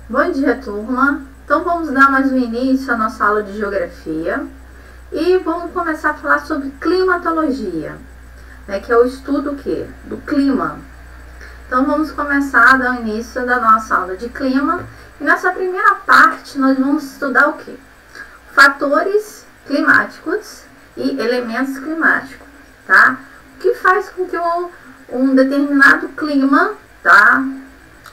Bom dia, turma! Então vamos dar mais um início à nossa aula de Geografia e vamos começar a falar sobre climatologia, né, que é o estudo do clima. Então vamos começar a dar o início da nossa aula de clima e nessa primeira parte nós vamos estudar o quê? Fatores climáticos e elementos climáticos, tá? O que faz com que um determinado clima, tá?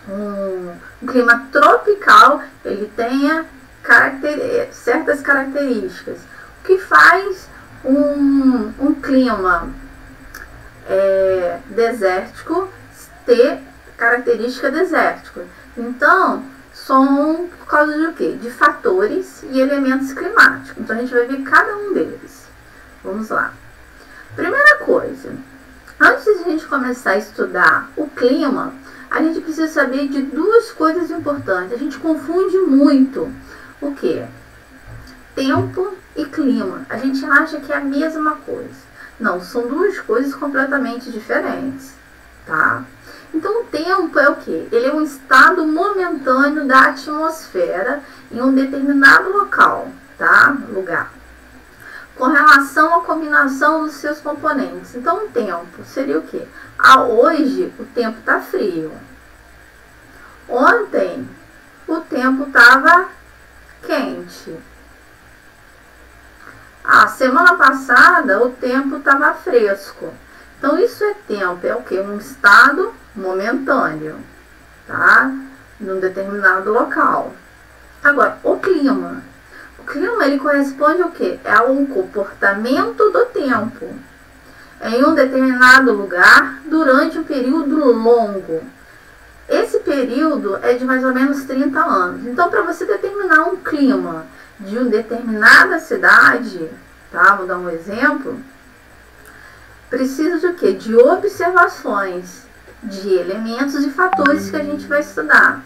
Um clima tropical, ele tenha certas características. O que faz um clima desértico ter característica desértica? Então, são por causa de quê? De fatores e elementos climáticos. Então, a gente vai ver cada um deles. Vamos lá. Primeira coisa, antes de a gente começar a estudar o clima, a gente precisa saber de duas coisas importantes. A gente confunde muito o que? Tempo e clima. A gente acha que é a mesma coisa. Não, são duas coisas completamente diferentes, tá? Então, o tempo é o que? Ele é um estado momentâneo da atmosfera em um determinado local, tá? Lugar. Com relação à combinação dos seus componentes. Então, o tempo seria o quê? Hoje, o tempo está frio. Ontem, o tempo estava quente. Semana passada, o tempo estava fresco. Então, isso é tempo. É o quê? Um estado momentâneo, tá? Num determinado local. Agora, o clima. O clima, ele corresponde ao quê? É um comportamento do tempo em um determinado lugar durante um período longo. Esse período é de mais ou menos 30 anos. Então, para você determinar um clima de uma determinada cidade, tá? Vou dar um exemplo. Precisa de quê? De observações de elementos e fatores que a gente vai estudar,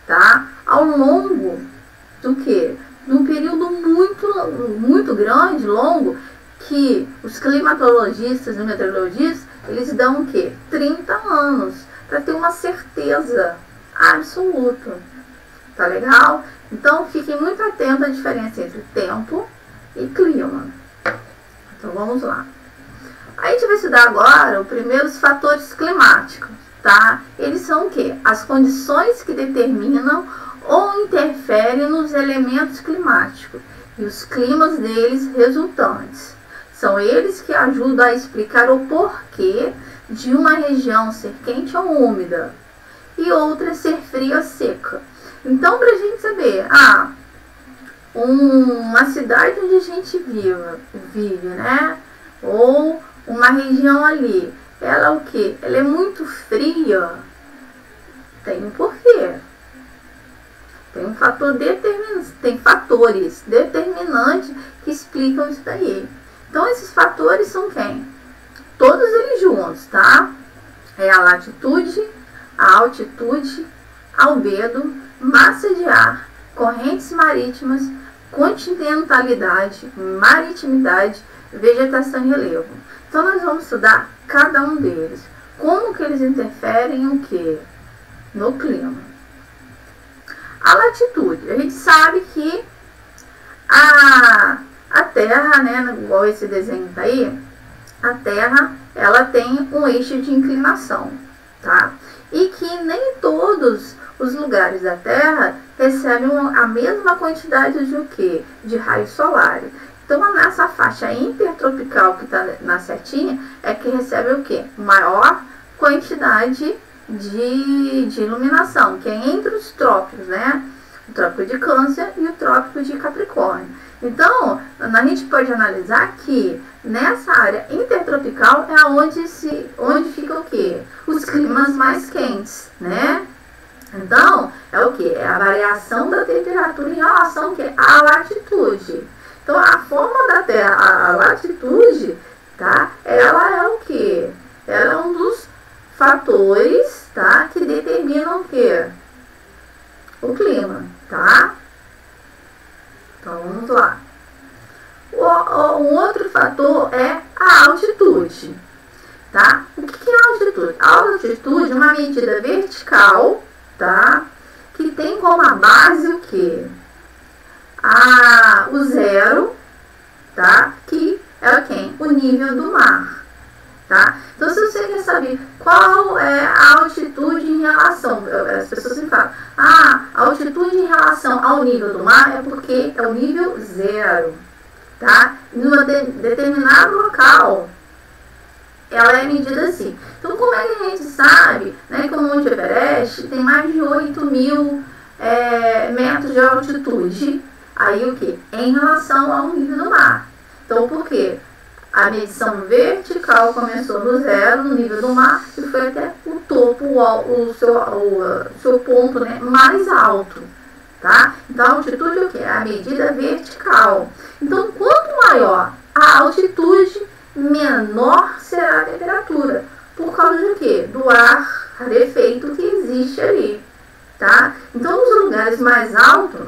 tá? Ao longo do quê? De um período muito grande, longo, que os climatologistas e meteorologistas, eles dão o quê? 30 anos, para ter uma certeza absoluta. Tá legal? Então, fiquem muito atentos à diferença entre tempo e clima. Então, vamos lá. A gente vai estudar agora os primeiros fatores climáticos, tá? Eles são o quê? As condições que determinam ou interferem nos elementos climáticos e os climas deles resultantes. São eles que ajudam a explicar o porquê de uma região ser quente ou úmida e outra ser fria ou seca. Então, para a gente saber, uma cidade onde a gente vive, né? Ou uma região ali, ela é o quê? Ela é muito fria. Tem um porquê. Tem um fator determinante, tem fatores determinantes que explicam isso daí. Então, esses fatores são quem? Todos eles juntos, tá? É a latitude, a altitude, albedo, massa de ar, correntes marítimas, continentalidade, maritimidade, vegetação e relevo. Então, nós vamos estudar cada um deles. Como que eles interferem o quê? No clima. A latitude. A gente sabe que a Terra, né, igual esse desenho tá aí, a Terra, ela tem um eixo de inclinação, tá? E que nem todos os lugares da Terra recebem a mesma quantidade de o quê? De raios solares. Então, nessa faixa intertropical que está na setinha, é que recebe o quê? Maior quantidade de iluminação, que é entre os trópicos, né? O trópico de Câncer e o trópico de Capricórnio. Então, a gente pode analisar que nessa área intertropical é onde fica o quê? Os climas mais quentes, né? Então, é o que? É a variação da temperatura em relação ao quê? À latitude. Então, a forma da Terra, a latitude, tá? Ela é o quê? Ela é um dos fatores, tá? Que determinam o quê? O clima, tá? Então, vamos lá. Um outro fator é a altitude, tá? O que é a altitude? A altitude é uma medida vertical, tá? Que tem como a base o quê? O zero, tá? Que é quem? O nível do mar, tá? Então, se você quer saber qual é a altitude em relação, as pessoas sempre falam, a altitude em relação ao nível do mar é porque é o nível zero, tá? Em um determinado local, ela é medida assim. Então, como é que a gente sabe, né, que o Monte Everest tem mais de 8.000 metros de altitude? Aí o que? Em relação ao nível do mar. Então, por quê? A medição vertical começou no zero, no nível do mar, e foi até o topo, o seu ponto, né, mais alto. Tá? Então, a altitude é o quê? A medida vertical. Então, quanto maior a altitude, menor será a temperatura. Por causa do quê? Do ar rarefeito que existe ali. Tá? Então, nos lugares mais altos,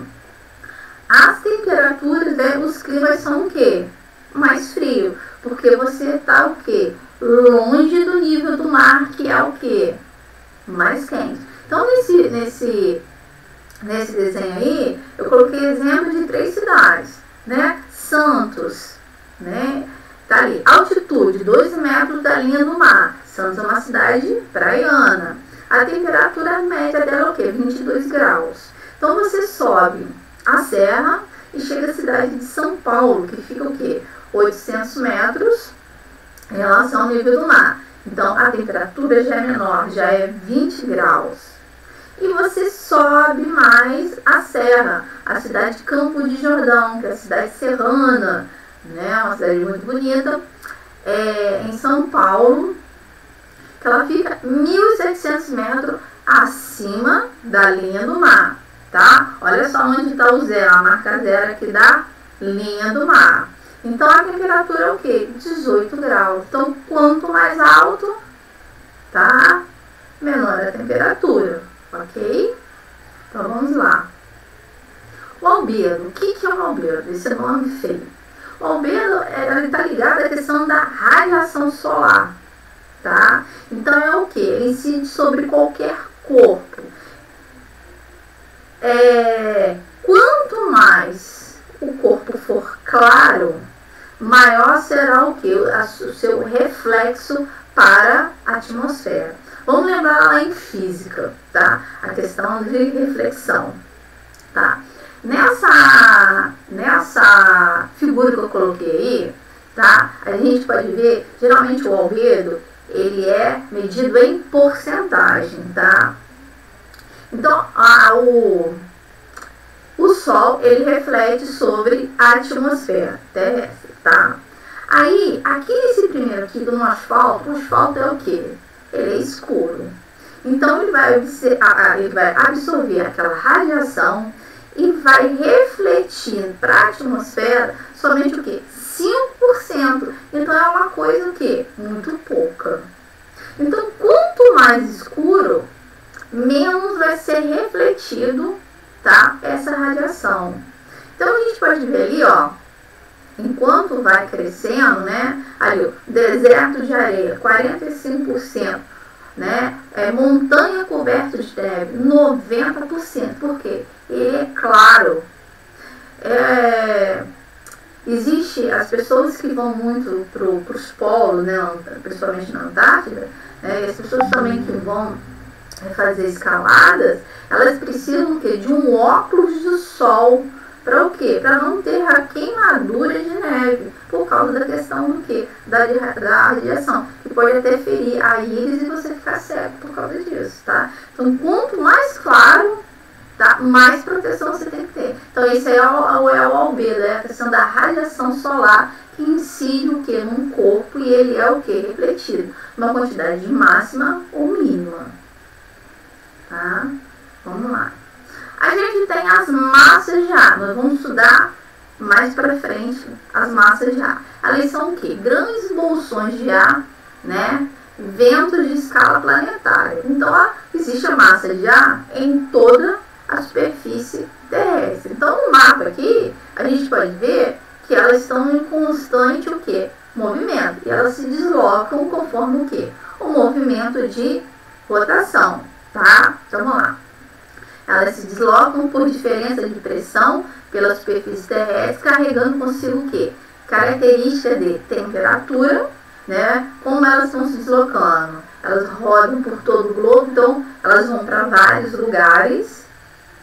as temperaturas, né, os climas são o quê? Mais frio, porque você está o quê? Longe do nível do mar, que é o quê? Mais quente. Então, nesse desenho aí, eu coloquei exemplo de 3 cidades, né? Santos, né? Tá ali, altitude, 2 metros da linha do mar. Santos é uma cidade praiana. A temperatura média dela é o quê? 22 graus. Então, você sobe a serra e chega à cidade de São Paulo, que fica o quê? 800 metros em relação ao nível do mar. Então, a temperatura já é menor, já é 20 graus. E você sobe mais a serra, a cidade de Campo de Jordão, que é a cidade serrana, né? Uma cidade muito bonita, em São Paulo, que ela fica 1.700 metros acima da linha do mar, tá? Olha só onde está o zero, a marca zero aqui da linha do mar. Então, a temperatura é o quê? 18 graus. Então, quanto mais alto, tá? Menor a temperatura, ok? Então, vamos lá. O albedo. O que é o albedo? Esse nome feio. O albedo está ligado à questão da radiação solar, tá? Então, é o que? Ele incide sobre qualquer corpo. Quanto mais o corpo for claro, maior será o que? O seu reflexo para a atmosfera. Vamos lembrar lá em física, tá? A questão de reflexão, tá? Nessa figura que eu coloquei aí, tá? A gente pode ver, geralmente o albedo, ele é medido em porcentagem, tá? Então, o Sol, ele reflete sobre a atmosfera terrestre, tá? Aí, aqui nesse primeiro aqui do asfalto, o asfalto é o quê? Ele é escuro. Então, ele vai absorver aquela radiação e vai refletir para a atmosfera somente o quê? 5%. Então, é uma coisa o quê? Muito pouca. Então, quanto mais escuro, menos vai ser refletido, tá? Essa radiação. Então, a gente pode ver ali, ó, enquanto vai crescendo, né? Ali, o deserto de areia, 45%, né? Montanha coberta de neve, 90%. Por quê? Ele é claro. Existe as pessoas que vão muito para os polos, né? Principalmente na Antártida, né? E as pessoas também que vão fazer escaladas, elas precisam o quê? De um óculos de sol. Para o quê? Para não ter a queimadura de neve, por causa da questão do quê? Da radiação, que pode até ferir a íris e você ficar cego por causa disso, tá? Então, quanto mais claro, tá? Mais proteção você tem que ter. Então, esse é o albedo, é a questão da radiação solar que incide o quê? Num corpo e ele é o quê? Refletido, uma quantidade máxima ou mínima, tá? Vamos lá. A gente tem as massas de ar. Nós vamos estudar mais para frente as massas de ar. Elas são o quê? Grandes bolsões de ar, né? Ventos de escala planetária. Então, existe a massa de ar em toda a superfície terrestre. Então, no mapa aqui, a gente pode ver que elas estão em constante o quê? Movimento. E elas se deslocam conforme o quê? O movimento de rotação, tá? Então, vamos lá. Elas se deslocam por diferença de pressão pela superfície terrestre, carregando consigo o quê? Característica de temperatura, né? Como elas estão se deslocando? Elas rodam por todo o globo, então elas vão para vários lugares,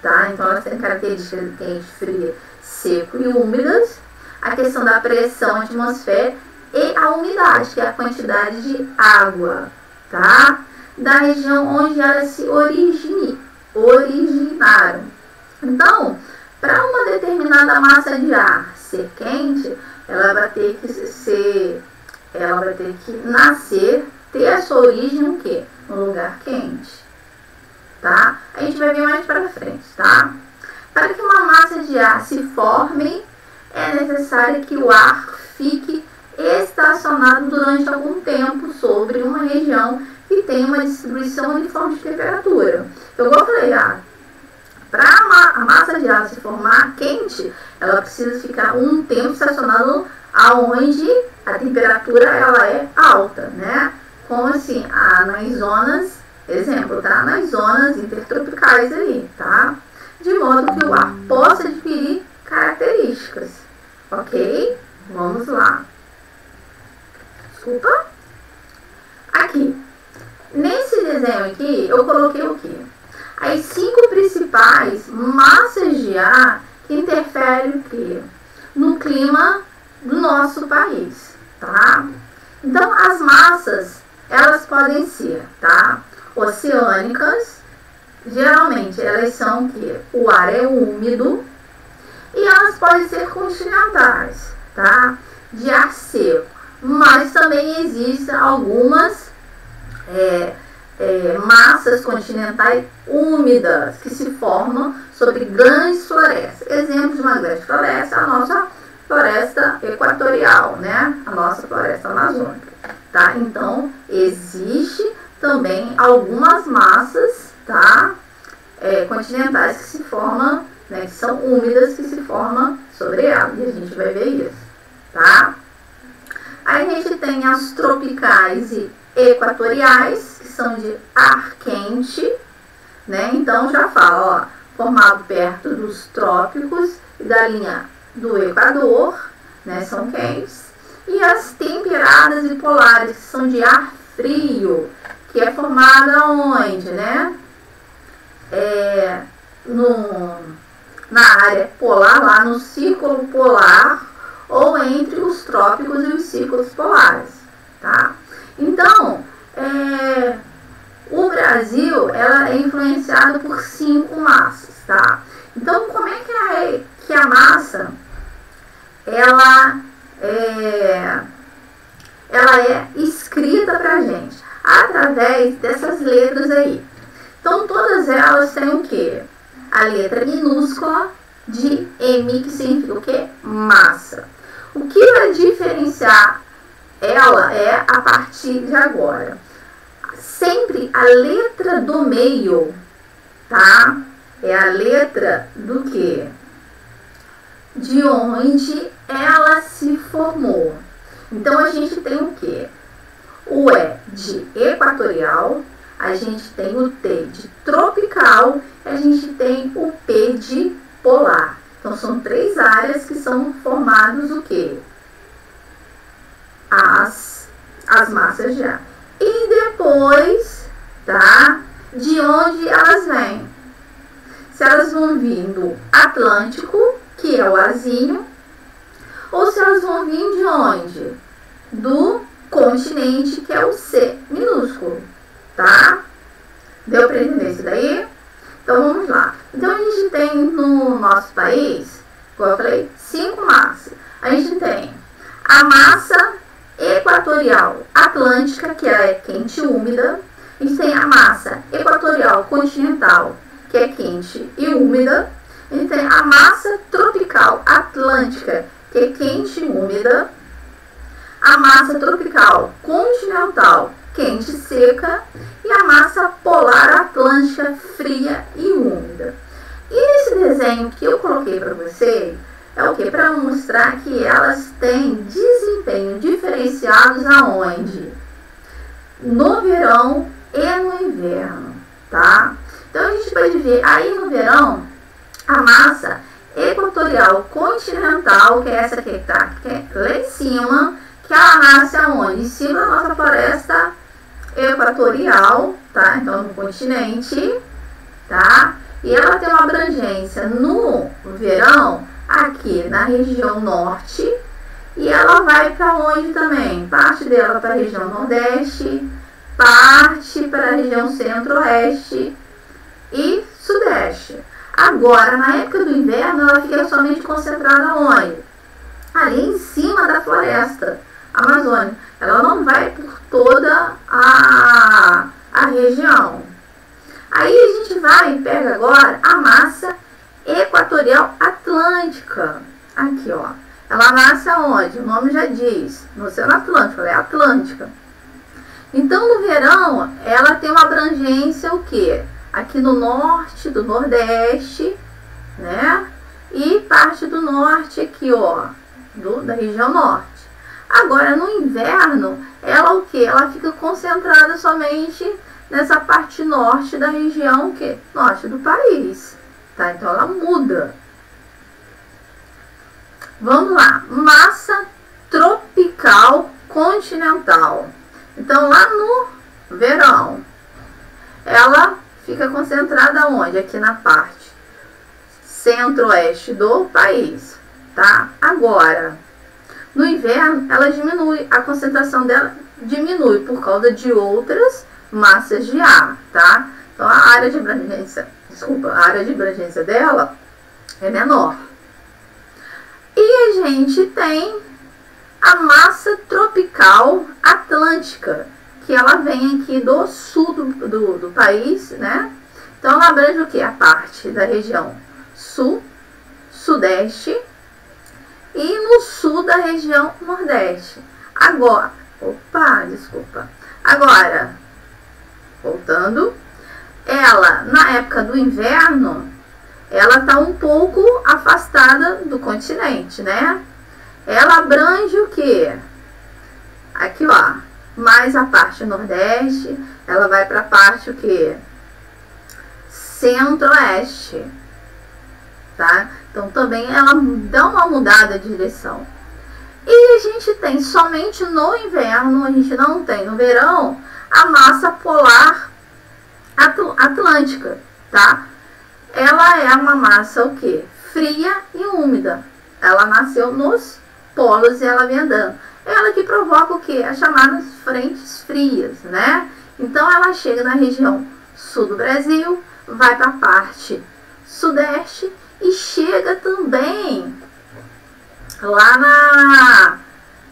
tá? Então elas têm características de quente, fria, seco e úmidas. A questão da pressão atmosférica e a umidade, que é a quantidade de água, tá? Da região onde elas se originaram. Então, para uma determinada massa de ar ser quente, ela vai ter que nascer, ter a sua origem o quê? Um lugar quente, tá? A gente vai ver mais para frente, tá? Para que uma massa de ar se forme, é necessário que o ar fique estacionado durante algum tempo sobre uma região que tem uma distribuição uniforme de temperatura. Eu falei, para a massa de ar se formar quente, ela precisa ficar um tempo estacionado aonde a temperatura ela é alta, né? Como assim, nas zonas, exemplo, tá? Nas zonas intertropicais ali, tá? De modo que o ar possa adquirir características, ok? Vamos lá. Desculpa. Aqui, nesse desenho aqui, eu coloquei o quê? As 5 principais massas de ar que interferem o quê? No clima do nosso país, tá? Então, as massas, elas podem ser, tá? Oceânicas, geralmente elas são o quê? O ar é úmido, e elas podem ser continentais, tá? De ar seco, mas também existem algumas massas continentais úmidas que se formam sobre grandes florestas. Exemplo de uma grande floresta, a nossa floresta equatorial, né? A nossa floresta amazônica, tá? Então, existe também algumas massas, tá? Continentais que se formam, né? Que são úmidas, que se formam sobre ela. E a gente vai ver isso, tá? Aí a gente tem as tropicais e equatoriais, que são de ar quente, né? Então já fala, formado perto dos trópicos e da linha do Equador, né? São quentes. E as temperadas e polares, que são de ar frio, que é formada onde, né? Na área polar, lá no círculo polar, ou entre os trópicos e os círculos polares, tá? Então, o Brasil, ela é influenciado por 5 massas, tá? Então, como é que a massa, ela é escrita pra gente? Através dessas letras aí. Então, todas elas têm o quê? A letra minúscula de M, que significa o quê? Massa. O que vai diferenciar ela é a partir de agora. Sempre a letra do meio, tá? É a letra do quê? De onde ela se formou. Então, a gente tem o quê? O E de equatorial, a gente tem o T de tropical, e a gente tem o P de polar. Então, são 3 áreas que são formadas o quê? As massas de ar. E depois, tá? De onde elas vêm? Se elas vão vir do Atlântico, que é o Azinho, ou se elas vão vir de onde? Do continente, que é o C minúsculo, tá? Deu para entender isso daí? Então, vamos lá. Então, a gente tem no nosso país, como eu falei, 5 massas. A gente tem a massa equatorial atlântica, que é quente e úmida. A gente tem a massa equatorial continental, que é quente e úmida. A gente tem a massa tropical atlântica, que é quente e úmida. A massa tropical continental, quente e seca. E a massa polar atlântica, fria e úmida. E nesse desenho que eu coloquei para vocês, é o que? Para mostrar que elas têm desempenho diferenciados aonde? No verão e no inverno, tá? Então a gente pode ver aí no verão a massa equatorial continental, que é essa aqui que está lá em cima, que ela nasce aonde? Em cima da nossa floresta equatorial, tá? Então no continente, tá? E ela tem uma abrangência no verão aqui na região norte, e ela vai para onde também? Parte dela para a região nordeste, parte para a região centro-oeste e sudeste. Agora, na época do inverno, ela fica somente concentrada onde? Ali em cima da floresta amazônica. Ela não vai por toda a região. Aí a gente vai e pega agora a massa equatorial atlântica. Aqui, ó. Ela nasce aonde? O nome já diz. No Oceano Atlântico, ela é atlântica. Então, no verão, ela tem uma abrangência o quê? Aqui no norte, do nordeste, né? E parte do norte aqui, ó, da região norte. Agora, no inverno, ela o quê? Ela fica concentrada somente nessa parte norte da região, o quê? Norte do país, tá? Então, ela muda. Vamos lá. Massa tropical continental. Então, lá no verão, ela fica concentrada onde? Aqui na parte centro-oeste do país, tá? Agora, no inverno, ela diminui, a concentração dela diminui por causa de outras massas de ar, tá? Então, a área de abrangência, a área de abrangência dela é menor. E a gente tem a massa tropical atlântica, que ela vem aqui do sul do país, né? Então, ela abrange o que? A parte da região sul, sudeste e no sul da região nordeste. Agora, agora, voltando, ela, na época do inverno, ela está um pouco afastada do continente, né? Ela abrange o que? Aqui, ó, mais a parte nordeste, ela vai para a parte o que? Centro-oeste, tá? Então, também ela dá uma mudada de direção. E a gente tem somente no inverno, a gente não tem no verão, a massa polar atlântica, tá? Ela é uma massa o quê? Fria e úmida. Ela nasceu nos polos e ela vem andando. Ela que provoca o quê? As chamadas frentes frias, né? Então, ela chega na região sul do Brasil, vai para a parte sudeste e chega também lá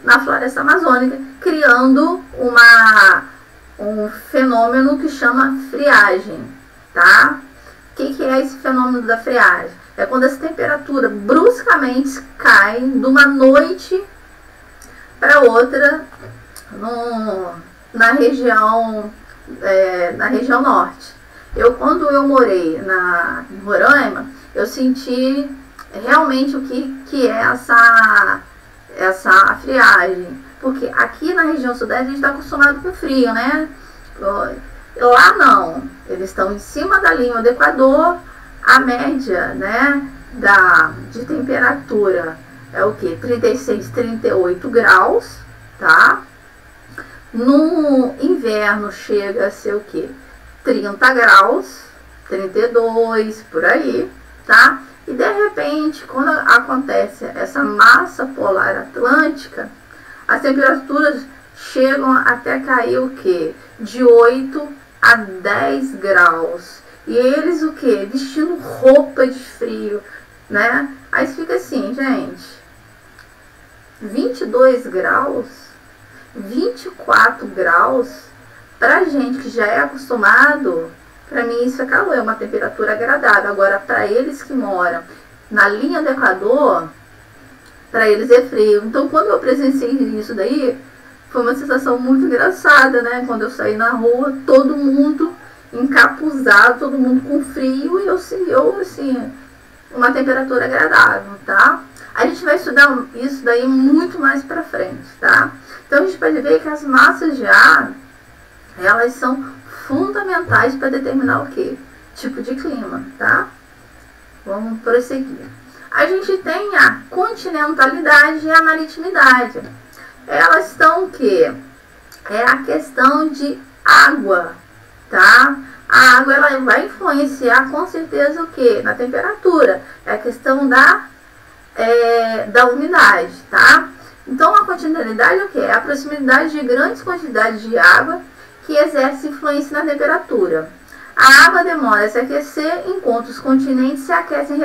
na floresta amazônica, criando um fenômeno que chama friagem, tá? O que é esse fenômeno da friagem? É quando essa temperatura bruscamente cai de uma noite para outra na região norte. Quando eu morei em Roraima, eu senti realmente o que é essa friagem. Porque aqui na região sudeste a gente está acostumado com frio, né? Lá não. Eles estão em cima da linha do Equador. A média, né, de temperatura é o que? 36, 38 graus, tá? No inverno chega a ser o que? 30 graus, 32, por aí, tá? E de repente, quando acontece essa massa polar atlântica, as temperaturas chegam até cair o que? De 8 a 10 graus. E eles o que? Vestindo roupa de frio, né? Aí fica assim, gente, 22 graus, 24 graus, pra gente que já é acostumado, pra mim isso é calor, é uma temperatura agradável. Agora, pra eles que moram na linha do Equador, pra eles é frio. Então, quando eu presenciei isso daí, foi uma sensação muito engraçada, né? Quando eu saí na rua, todo mundo encapuzado, todo mundo com frio, e eu assim, uma temperatura agradável, tá? A gente vai estudar isso daí muito mais pra frente, tá? Então, a gente pode ver que as massas de ar, elas são fundamentais para determinar o quê? tipo de clima, tá? Vamos prosseguir. A gente tem a continentalidade e a maritimidade. Elas estão o quê? É a questão de água, tá? A água ela vai influenciar com certeza o quê? Na temperatura. É a questão da umidade, tá? Então a continentalidade é o quê? É a proximidade de grandes quantidades de água que exerce influência na temperatura. A água demora a se aquecer, enquanto os continentes se aquecem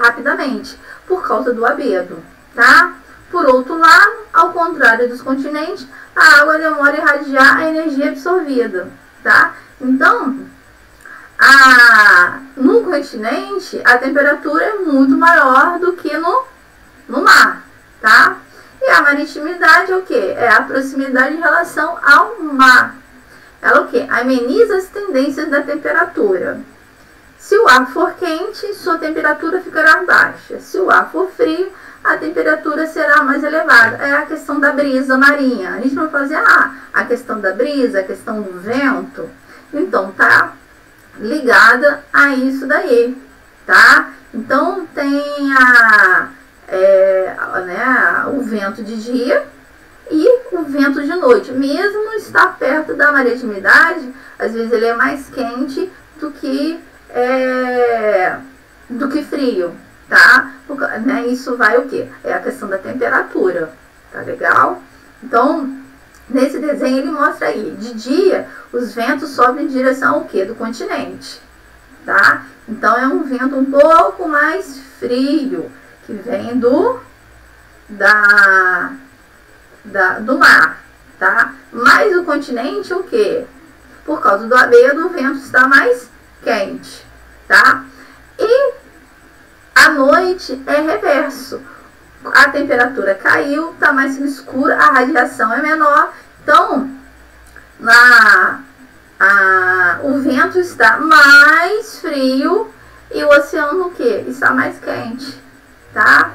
rapidamente, por causa do albedo, tá? Por outro lado, ao contrário dos continentes, a água demora a irradiar a energia absorvida, tá? Então, no continente, a temperatura é muito maior do que no mar, tá? E a maritimidade é o quê? É a proximidade em relação ao mar. Ela o quê? Ameniza as tendências da temperatura. Se o ar for quente, sua temperatura ficará baixa. Se o ar for frio, a temperatura será mais elevada. É a questão da brisa marinha. A gente vai fazer a questão da brisa, a questão do vento. Então, tá ligada a isso daí, tá? Então, tem o vento de dia e o vento de noite. Mesmo estar perto da maritimidade, às vezes ele é mais quente do que frio, tá? Isso vai o quê? É a questão da temperatura, tá legal? Então, nesse desenho ele mostra aí, de dia, os ventos sobem em direção ao quê? Do continente, tá? Então, é um vento um pouco mais frio, que vem do mar, tá? Mas o continente, o quê? Por causa do albedo, o vento está mais quente, tá? E à noite é reverso. A temperatura caiu, tá mais escura, a radiação é menor. Então, o vento está mais frio e o oceano o quê? Está mais quente, tá?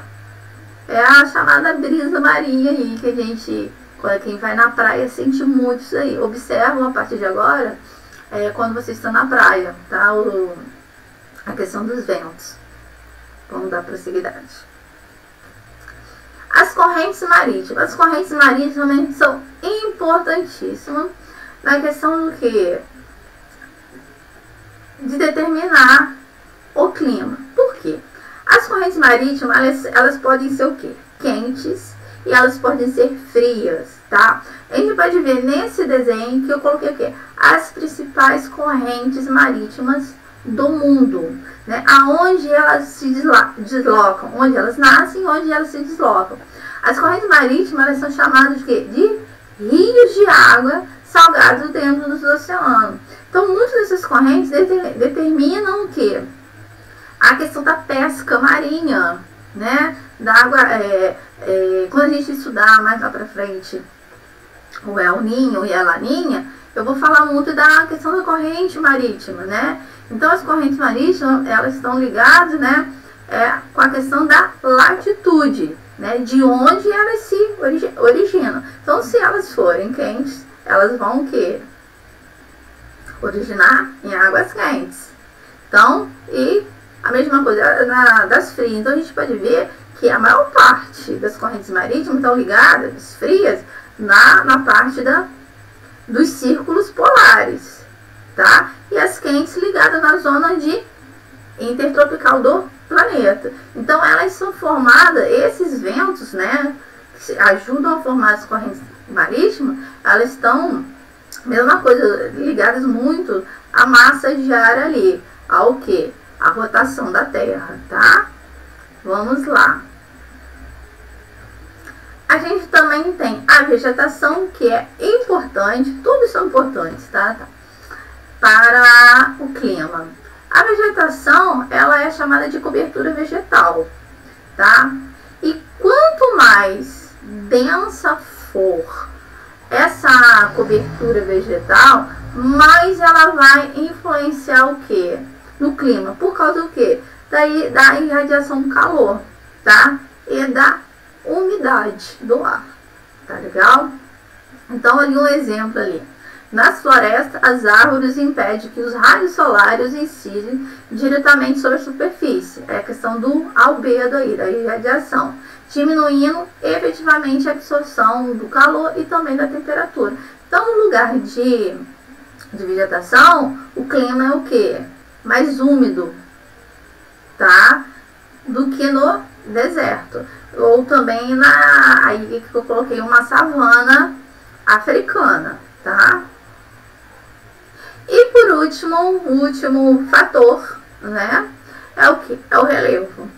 É a chamada brisa marinha aí, que a gente, quem vai na praia, sente muito isso aí. Observam a partir de agora, quando vocês estão na praia, tá? A questão dos ventos. Vamos dar prosseguidade. As correntes marítimas. As correntes marítimas também são importantíssimas na questão do quê? De determinar o clima. Por quê? As correntes marítimas, elas podem ser o quê? Quentes e elas podem ser frias, tá? A gente pode ver nesse desenho que eu coloquei o quê? As principais correntes marítimas do mundo, né? Aonde elas se deslocam, onde elas nascem, onde elas se deslocam. As correntes marítimas, elas são chamadas de quê? De rios de água salgados dentro dos oceanos. Então, muitas dessas correntes determinam o quê? A questão da pesca marinha, né? Da água, quando a gente estudar mais lá pra frente o El Niño e a Laninha, eu vou falar muito da questão da corrente marítima, né? Então, as correntes marítimas, elas estão ligadas, né? Com a questão da latitude, né? De onde elas se originam. Então, se elas forem quentes, elas vão o quê? Originar em águas quentes. Então, a mesma coisa das frias. Então, a gente pode ver que a maior parte das correntes marítimas estão ligadas, frias, na parte dos círculos polares, tá? E as quentes ligadas na zona intertropical do planeta. Então, elas são formadas, esses ventos, né, que ajudam a formar as correntes marítimas, elas estão, mesma coisa, ligadas muito à massa de ar ali, ao que? A rotação da Terra, tá? Vamos lá. A gente também tem a vegetação, que é importante, tudo são importantes, tá? Para o clima. A vegetação, ela é chamada de cobertura vegetal, tá? E quanto mais densa for essa cobertura vegetal, mais ela vai influenciar o quê? No clima. Por causa do quê? Da irradiação do calor, tá? E da umidade do ar, tá legal? Então, ali um exemplo ali. Nas florestas, as árvores impedem que os raios solares incidem diretamente sobre a superfície. É a questão do albedo aí, da radiação, diminuindo efetivamente a absorção do calor e também da temperatura. Então, no lugar de vegetação, o clima é o quê? Mais úmido, tá? Do que no deserto. Ou também aí que eu coloquei uma savana africana, tá? E por último, o último fator, né? É o que? É o relevo.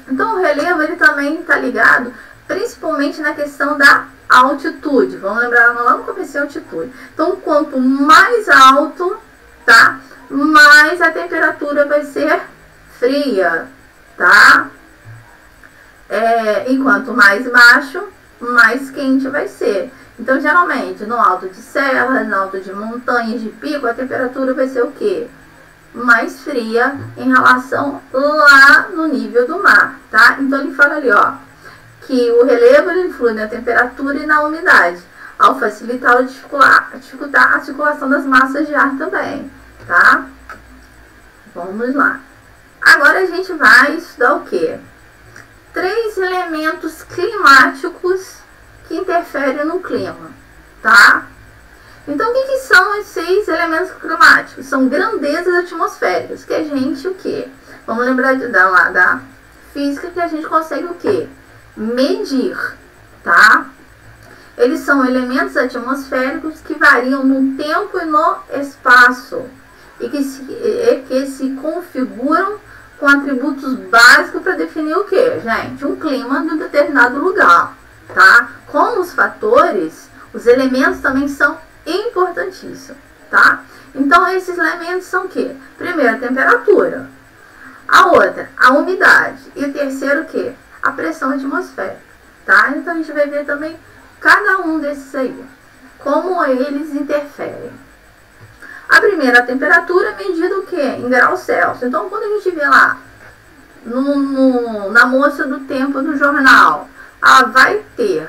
Então, o relevo, ele também está ligado principalmente na questão da altitude. Vamos lembrar lá no começo a altitude. Então, quanto mais alto, tá? Mais a temperatura vai ser fria, tá? Enquanto mais baixo, mais quente vai ser. Então, geralmente, no alto de serras, no alto de montanhas, de pico, a temperatura vai ser o quê? Mais fria em relação lá no nível do mar, tá? Então, ele fala ali, ó, que o relevo ele influi na temperatura e na umidade, ao facilitar ou dificultar a circulação das massas de ar também, tá? Vamos lá. Agora a gente vai estudar o quê? 3 elementos climáticos que interferem no clima, tá? Então, o que são esses elementos climáticos? São grandezas atmosféricas, que a gente, o quê? Vamos lembrar da física, que a gente consegue o quê? Medir, tá? Eles são elementos atmosféricos que variam no tempo e no espaço e que se configuram com atributos básicos para definir o quê, gente? Um clima de um determinado lugar, tá? Como os fatores, os elementos também são importantíssimos, tá? Então, esses elementos são o quê? Primeiro, a temperatura. A outra, a umidade. E o terceiro, o quê? A pressão atmosférica, tá? Então, a gente vai ver também cada um desses aí, como eles interferem. A primeira, a temperatura, medida o quê? Em graus Celsius. Então, quando a gente vê lá na moça do tempo do jornal, vai ter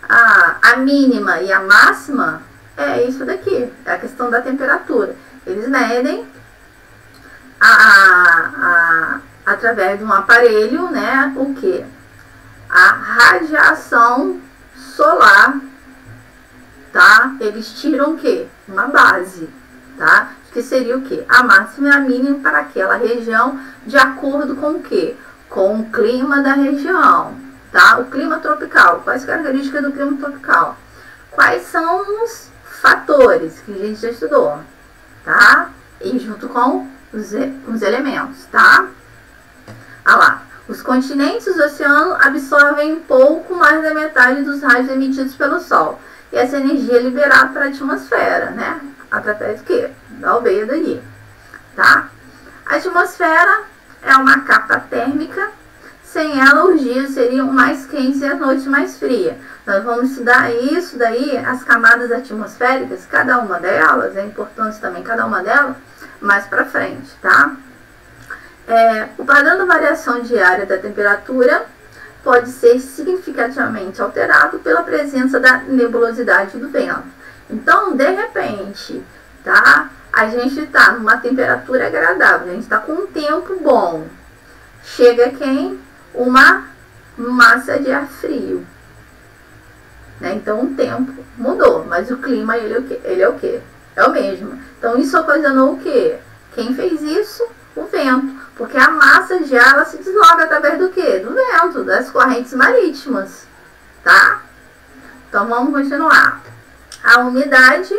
a mínima e a máxima, é isso daqui, é a questão da temperatura. Eles medem através de um aparelho, né, o que? A radiação solar, tá? Eles tiram o que? Uma base, tá? Que seria o que? A máxima e a mínima para aquela região, de acordo com o que? Com o clima da região, tá? O clima tropical. Quais características do clima tropical? Quais são os fatores que a gente já estudou, tá? E junto com os elementos, tá? Olha lá. Os continentes e os oceanos absorvem pouco mais da metade dos raios emitidos pelo Sol. E essa energia é liberada para a atmosfera, né? Através do quê? Da albedo ali, tá? A atmosfera é uma capa térmica. Sem ela, os dias seriam mais quentes e as noites mais frias. Nós vamos estudar isso daí, as camadas atmosféricas, cada uma delas, é importante também cada uma delas, mais para frente, tá? O padrão da variação diária da temperatura pode ser significativamente alterado pela presença da nebulosidade do vento. Então, de repente, tá? A gente está numa temperatura agradável, a gente está com um tempo bom. Chega quem? Uma massa de ar frio, né? Então o tempo mudou, mas o clima ele é o quê? É o mesmo. Então isso ocasionou o quê? Quem fez isso? O vento, porque a massa de ar ela se desloca através do quê? Do vento, das correntes marítimas, tá? Então vamos continuar. A umidade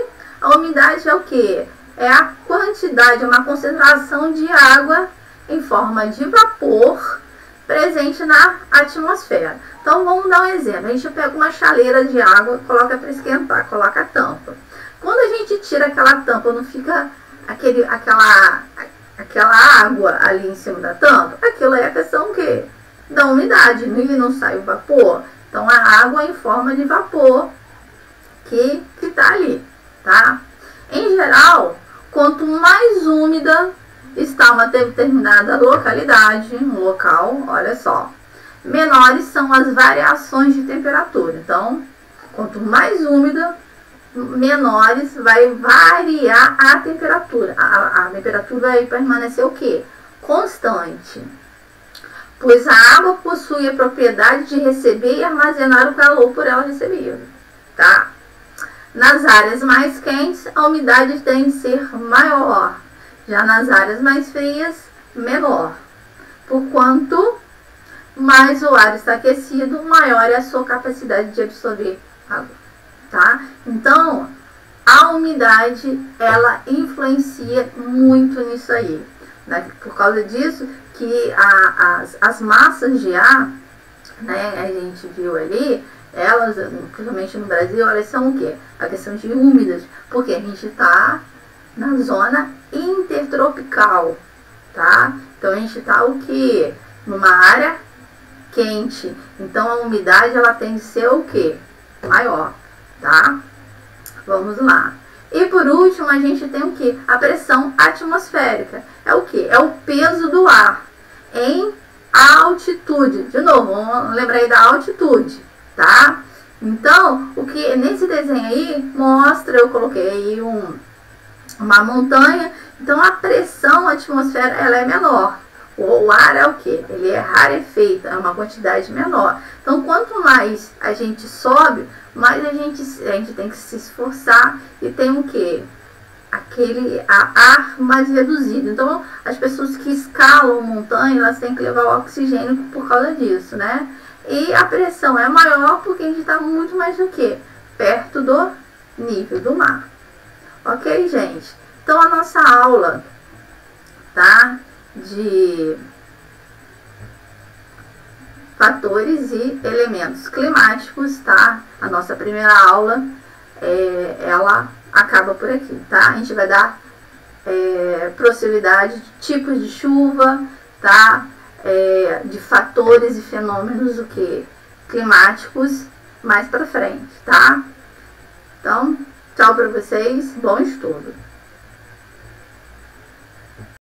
é o quê? É a quantidade, uma concentração de água em forma de vapor presente na atmosfera. Então, vamos dar um exemplo. A gente pega uma chaleira de água, coloca para esquentar, coloca a tampa. Quando a gente tira aquela tampa, não fica aquela água ali em cima da tampa? Aquilo é a questão que da umidade, e não sai o vapor. Então, a água em forma de vapor que está ali, tá? Em geral, quanto mais úmida está uma determinada localidade, um local, olha só, menores são as variações de temperatura. Então, quanto mais úmida, menores, vai variar a temperatura. A temperatura vai permanecer o quê? Constante. Pois a água possui a propriedade de receber e armazenar o calor por ela recebido, tá? Nas áreas mais quentes, a umidade tem de ser maior. Já nas áreas mais frias, menor. Porquanto mais o ar está aquecido, maior é a sua capacidade de absorver água, tá? Então, a umidade, ela influencia muito nisso aí, né? Por causa disso que as massas de ar, né, a gente viu ali, elas, principalmente no Brasil, elas são o quê? A questão de úmidas, porque a gente está na zona intertropical, tá? Então a gente está o quê? Numa área quente. Então a umidade, ela tem de ser o quê? Maior, tá? Vamos lá. E por último, a gente tem o quê? A pressão atmosférica. É o quê? É o peso do ar em altitude. De novo, vamos lembrar aí da altitude, tá? Então, o que nesse desenho aí mostra, eu coloquei aí uma montanha. Então, a pressão atmosférica, ela é menor. O ar é o quê? Ele é rarefeito, é uma quantidade menor. Então, quanto mais a gente sobe, mais a gente tem que se esforçar e tem o quê? Aquele ar mais reduzido. Então, as pessoas que escalam montanha, elas têm que levar o oxigênio por causa disso, né? E a pressão é maior porque a gente está muito mais do que? Perto do nível do mar. Ok, gente? Então, a nossa aula, tá? De fatores e elementos climáticos, tá? A nossa primeira aula, ela acaba por aqui, tá? A gente vai dar possibilidade de tipos de chuva, tá? De fatores e fenômenos climáticos mais pra frente, tá? Então, tchau pra vocês, bom estudo!